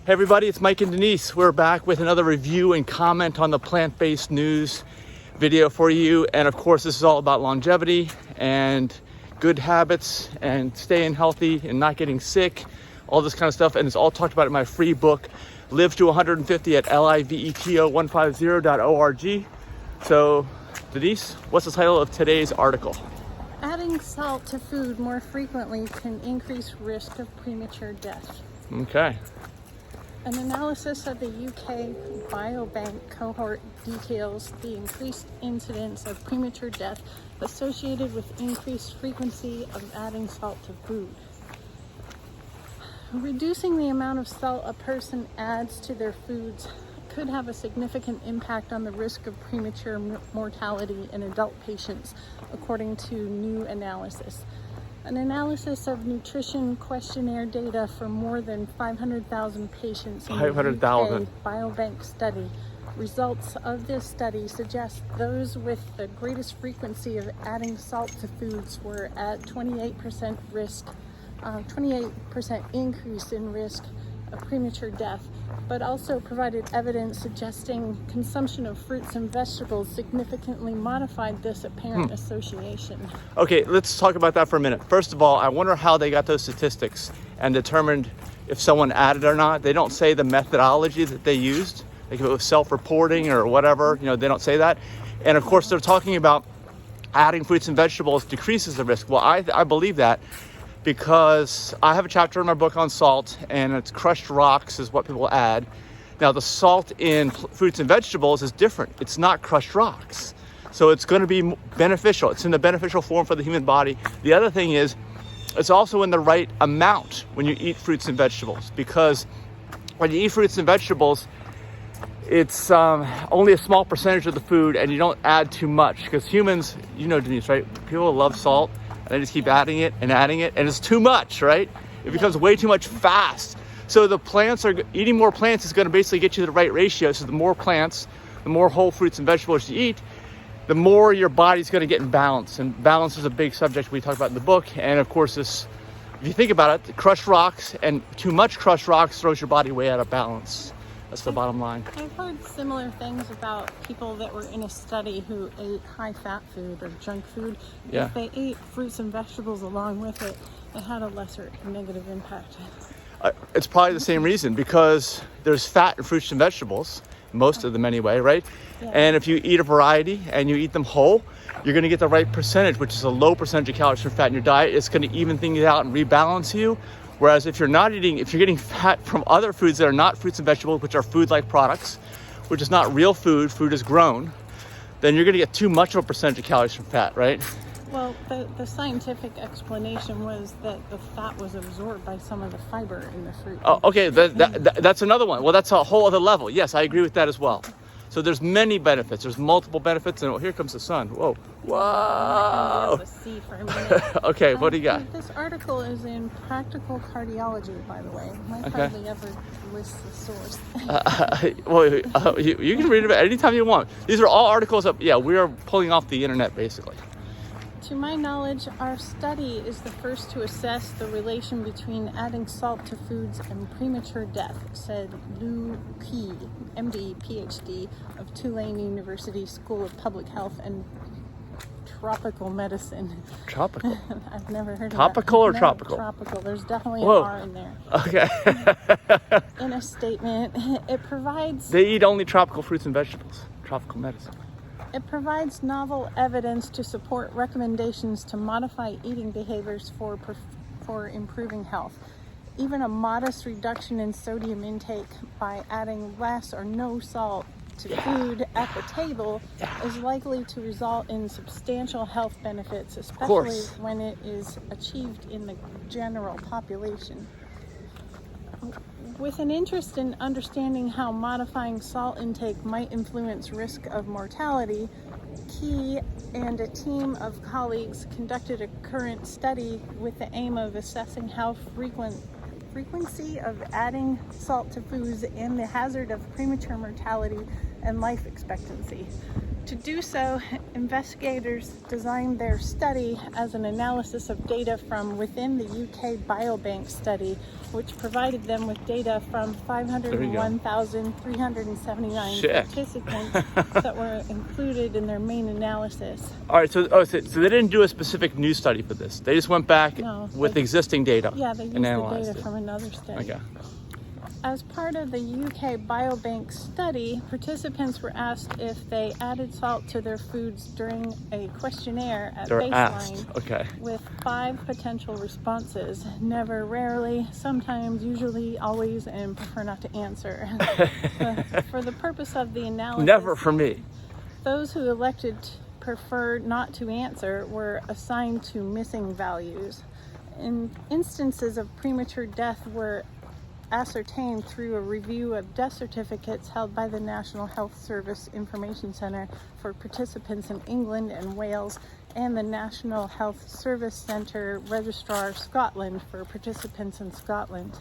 Hey everybody, it's Mike and Denise. We're back with another review and comment on the plant-based news video for you. And of course, this is all about longevity and good habits and staying healthy and not getting sick, all this kind of stuff. And it's all talked about in my free book, Live to 150 at liveto150.org. So Denise, what's the title of today's article? Adding salt to food more frequently can increase risk of premature death. Okay. An analysis of the UK biobank cohort details the increased incidence of premature death associated with increased frequency of adding salt to food. Reducing the amount of salt a person adds to their foods could have a significant impact on the risk of premature mortality in adult patients, according to new analysis. An analysis of nutrition questionnaire data for more than 500,000 patients in the UK biobank study. Results of this study suggest those with the greatest frequency of adding salt to foods were at 28% increase in risk of premature death, but also provided evidence suggesting consumption of fruits and vegetables significantly modified this apparent association. Okay, let's talk about that for a minute. First of all, I wonder how they got those statistics and determined if someone added or not. They don't say the methodology that they used. Like if it was self-reporting or whatever, they don't say that. And of course, they're talking about adding fruits and vegetables decreases the risk. Well, I believe that, because I have a chapter in my book on salt, and it's crushed rocks is what people add. Now, the salt in fruits and vegetables is different. It's not crushed rocks. So it's going to be beneficial. It's in the beneficial form for the human body. The other thing is, it's also in the right amount when you eat fruits and vegetables, because when you eat fruits and vegetables, it's only a small percentage of the food, and you don't add too much, because humans, Denise, right? People love salt. And they just keep adding it, and it's too much, right? It becomes way too much fast. So eating more plants is going to basically get you the right ratio. So the more plants, the more whole fruits and vegetables you eat, the more your body's going to get in balance. And balance is a big subject we talk about in the book. And of course, if you think about it, crushed rocks and too much crushed rocks throws your body way out of balance. That's the bottom line. I've heard similar things about people that were in a study who ate high-fat food or junk food. Yeah. If they ate fruits and vegetables along with it, it had a lesser negative impact. It's probably the same reason, because there's fat in fruits and vegetables, most of them anyway, right? Yeah. And if you eat a variety and you eat them whole, you're going to get the right percentage, which is a low percentage of calories from fat in your diet. It's going to even things out and rebalance you. Whereas if you're getting fat from other foods that are not fruits and vegetables, which are food-like products, which is not real food, food is grown, then you're going to get too much of a percentage of calories from fat, right? Well, the scientific explanation was that the fat was absorbed by some of the fiber in the fruit. Oh, okay, that's another one. Well, that's a whole other level. Yes, I agree with that as well. So there's many benefits. There's multiple benefits, and here comes the sun. Whoa. Whoa. I'm able to see for a minute. Okay, what do you got? This article is in Practical Cardiology, by the way. I hardly ever list the source. You can read it anytime you want. These are all articles we are pulling off the internet, basically. To my knowledge, our study is the first to assess the relation between adding salt to foods and premature death, said Lou Key, MD, PhD of Tulane University School of Public Health and Tropical Medicine. Tropical? I've never heard Topical of that. or tropical? Tropical. There's definitely an R in there. Okay. In a statement, it provides... They eat only tropical fruits and vegetables. Tropical medicine. It provides novel evidence to support recommendations to modify eating behaviors for improving health. Even a modest reduction in sodium intake by adding less or no salt to food at the table is likely to result in substantial health benefits, especially when it is achieved in the general population. With an interest in understanding how modifying salt intake might influence risk of mortality, Key and a team of colleagues conducted a current study with the aim of assessing how frequency of adding salt to foods and the hazard of premature mortality and life expectancy. To To do so, investigators designed their study as an analysis of data from within the UK Biobank study, which provided them with data from 501,379 participants that were included in their main analysis. All right, so they didn't do a specific new study for this. They just went back with existing data. Yeah, they used and the analyzed data it. from another study. Okay. As part of the UK Biobank study, participants were asked if they added salt to their foods during a questionnaire at baseline, with 5 potential responses: never, rarely, sometimes, usually, always, and prefer not to answer. For the purpose of the analysis, never for me. Those who elected prefer not to answer were assigned to missing values. Instances of premature death were ascertained through a review of death certificates held by the National Health Service Information Centre for participants in England and Wales, and the National Health Service Centre Registrar Scotland for participants in Scotland.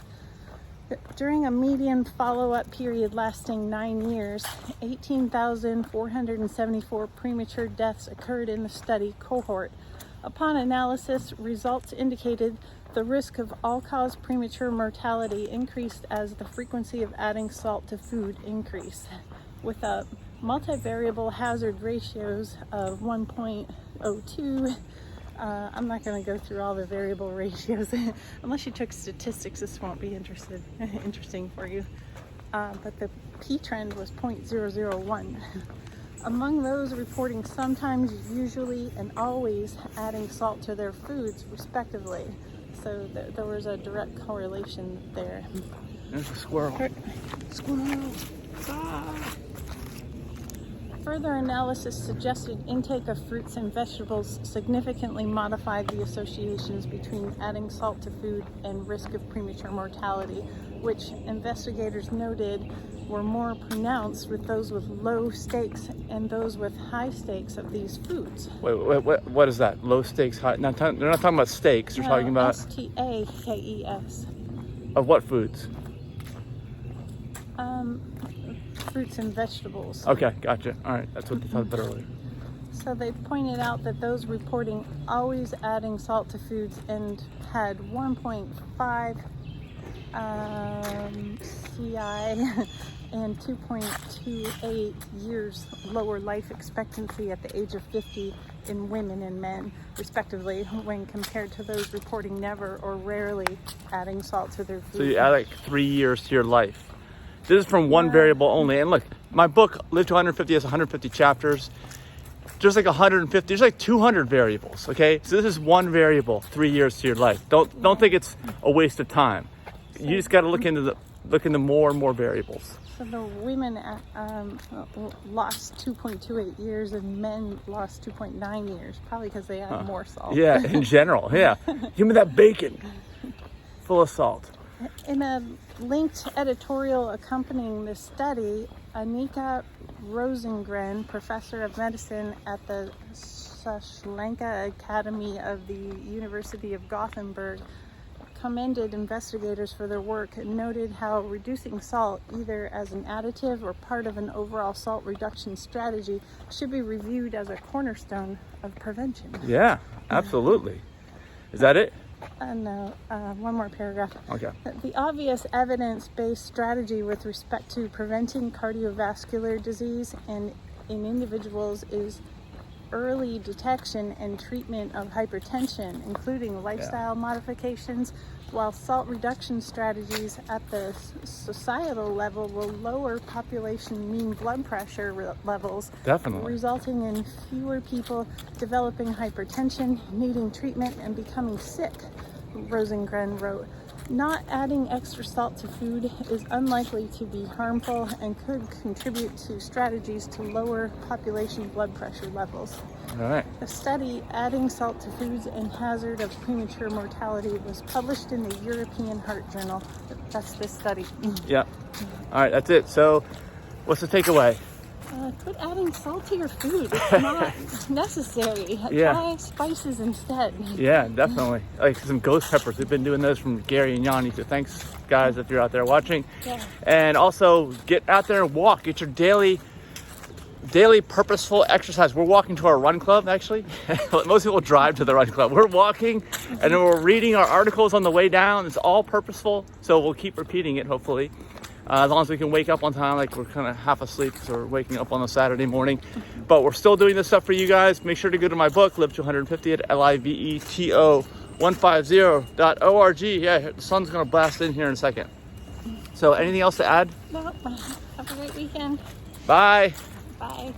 During a median follow-up period lasting 9 years, 18,474 premature deaths occurred in the study cohort. Upon analysis, results indicated the risk of all-cause premature mortality increased as the frequency of adding salt to food increased, with a multivariable hazard ratios of 1.02. I'm not going to go through all the variable ratios. Unless you took statistics, this won't be interesting for you. But the p-trend was 0.001. Among those reporting sometimes, usually, and always adding salt to their foods, respectively. So there was a direct correlation there. There's a squirrel. Squirrel. Further analysis suggested intake of fruits and vegetables significantly modified the associations between adding salt to food and risk of premature mortality, which investigators noted were more pronounced with those with low stakes and those with high stakes of these foods. Wait, what is that? Low stakes, high? They're not talking about steaks. They're talking about STAKES. Of what foods? Fruits and vegetables. Okay, gotcha. All right, that's what they talked about earlier. So they pointed out that those reporting always adding salt to foods and had 1.5 CI and 2.28 years lower life expectancy at the age of 50 in women and men, respectively, when compared to those reporting never or rarely adding salt to their food. So you add like 3 years to your life. This is from one variable only. And look, my book, Live to 150, has 150 chapters. There's like 150, there's like 200 variables, okay? So this is one variable, 3 years to your life. Don't think it's a waste of time. You just got to look into more and more variables. So the women lost 2.28 years and men lost 2.9 years, probably because they had more salt. Yeah, in general, yeah. Give me that bacon full of salt. In a linked editorial accompanying this study, Anika Rosengren, professor of medicine at the Sri Academy of the University of Gothenburg, commended investigators for their work and noted how reducing salt, either as an additive or part of an overall salt reduction strategy, should be reviewed as a cornerstone of prevention. Yeah, absolutely. Is that it? No, one more paragraph. Okay. The obvious evidence-based strategy with respect to preventing cardiovascular disease and in individuals is early detection and treatment of hypertension, including lifestyle modifications, while salt reduction strategies at the societal level will lower population mean blood pressure levels, definitely resulting in fewer people developing hypertension, needing treatment, and becoming sick, Rosengren wrote. Not adding extra salt to food is unlikely to be harmful and could contribute to strategies to lower population blood pressure levels. All right. The study, Adding Salt to Foods and Hazard of Premature Mortality, was published in the European Heart Journal. That's this study. Yeah. All right, that's it. So what's the takeaway? Quit adding salt to your food. It's not necessary. Try spices instead. Yeah, definitely. Like some ghost peppers. We've been doing those from Gary and Yanni. So thanks, guys, if you're out there watching. Yeah. And also get out there and walk. Get your daily daily purposeful exercise. We're walking to our run club, actually. Most people drive to the run club. We're walking, and then we're reading our articles on the way down. It's all purposeful, so we'll keep repeating it, hopefully. As long as we can wake up on time, like we're kind of half asleep because we're waking up on a Saturday morning. But we're still doing this stuff for you guys. Make sure to go to my book, Live to 150 at liveto150.org. Yeah, the sun's going to blast in here in a second. So anything else to add? No, have a great weekend. Bye. Bye.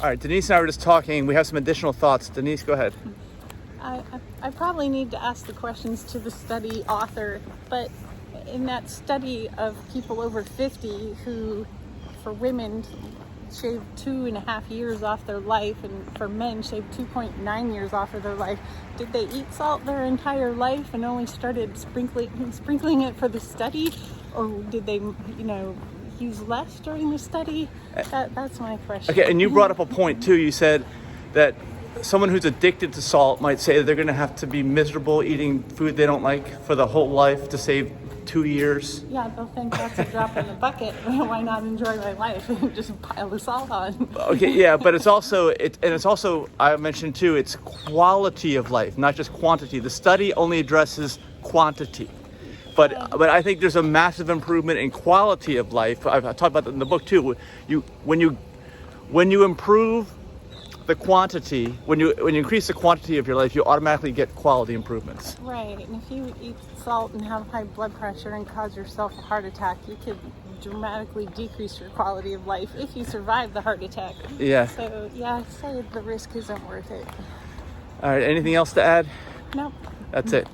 All right, Denise and I were just talking. We have some additional thoughts. Denise, go ahead. I probably need to ask the questions to the study author, but in that study of people over 50 who, for women, shaved 2.5 years off their life, and for men, shaved 2.9 years off of their life, did they eat salt their entire life and only started sprinkling it for the study, or did they, use less during the study? That's my question. Okay, and you brought up a point too. You said that someone who's addicted to salt might say that they're going to have to be miserable eating food they don't like for the whole life to save 2 years. Yeah, they'll think that's a drop in the bucket. Why not enjoy my life and just pile the salt on? Okay, yeah, but it's also I mentioned too, it's quality of life, not just quantity. The study only addresses quantity. But I think there's a massive improvement in quality of life. I've talked about that in the book too. When you improve the quantity, when you increase the quantity of your life, you automatically get quality improvements. Right, and if you eat salt and have high blood pressure and cause yourself a heart attack, you could dramatically decrease your quality of life if you survive the heart attack. Yeah. So yeah, I'd say the risk isn't worth it. All right, anything else to add? Nope. That's it.